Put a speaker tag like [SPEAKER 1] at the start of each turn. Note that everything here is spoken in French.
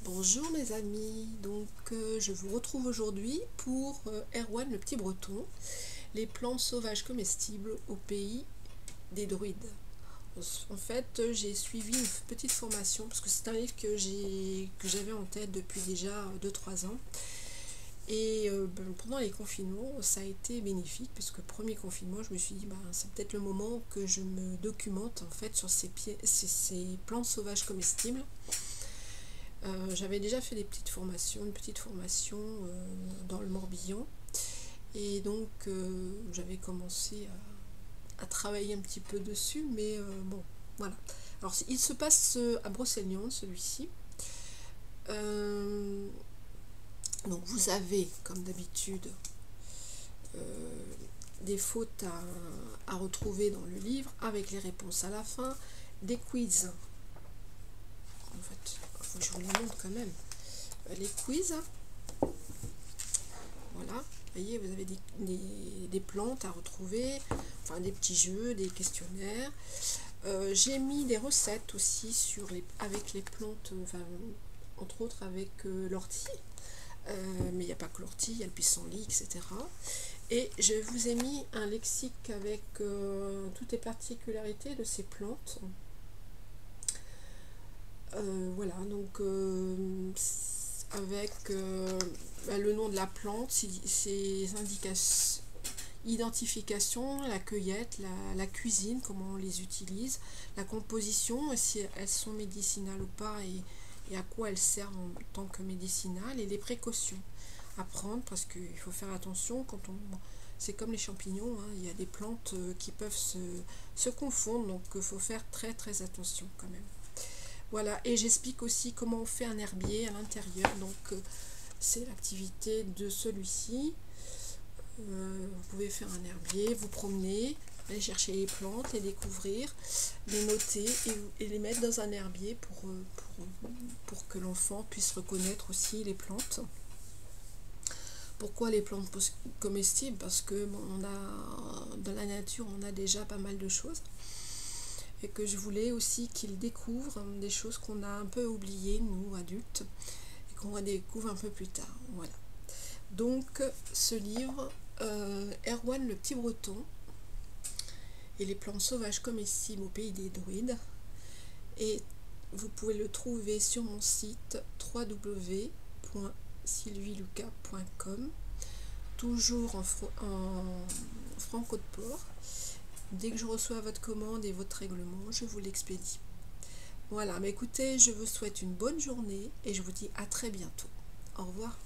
[SPEAKER 1] Bonjour mes amis, je vous retrouve aujourd'hui pour Erwan le petit breton, les plantes sauvages comestibles au pays des druides. En fait, j'ai suivi une petite formation parce que c'est un livre que j'avais en tête depuis déjà 2-3 ans. Et pendant les confinements, ça a été bénéfique puisque premier confinement, je me suis dit c'est peut-être le moment que je me documente en fait sur ces plantes sauvages comestibles. J'avais déjà fait une petite formation dans le Morbihan et j'avais commencé à travailler un petit peu dessus, mais bon, voilà. Alors il se passe à Brocéliande, celui-ci. Donc vous avez, comme d'habitude, des fautes à retrouver dans le livre, avec les réponses à la fin, des quiz. En fait, il faut que je vous les montre quand même. Les quiz, voilà, vous voyez, vous avez des plantes à retrouver, enfin des petits jeux, des questionnaires. J'ai mis des recettes aussi avec les plantes, entre autres avec l'ortie. Mais il n'y a pas que l'ortie, il y a le pissenlit, etc. Et je vous ai mis un lexique avec toutes les particularités de ces plantes. Voilà, avec le nom de la plante, ses indications, identification, la cueillette, la cuisine, comment on les utilise, la composition, si elles sont médicinales ou pas et à quoi elles servent en tant que médicinales, et les précautions à prendre parce qu'il faut faire attention c'est comme les champignons, hein, il y a des plantes qui peuvent se confondre, donc il faut faire très très attention quand même. Voilà, et j'explique aussi comment on fait un herbier à l'intérieur, c'est l'activité de celui-ci. Vous pouvez faire un herbier, vous promener, aller chercher les plantes, les découvrir, les noter et les mettre dans un herbier pour que l'enfant puisse reconnaître aussi les plantes. Pourquoi les plantes comestibles? Parce que dans la nature on a déjà pas mal de choses et que je voulais aussi qu'ils découvrent des choses qu'on a un peu oubliées nous adultes et qu'on redécouvre un peu plus tard. Voilà. Donc ce livre, Erwan le petit breton et les plantes sauvages comestibles au pays des druides, et vous pouvez le trouver sur mon site www.sylvielucas.com, toujours en franco de port. Dès que je reçois votre commande et votre règlement, je vous l'expédie. Voilà, mais écoutez, je vous souhaite une bonne journée et je vous dis à très bientôt. Au revoir.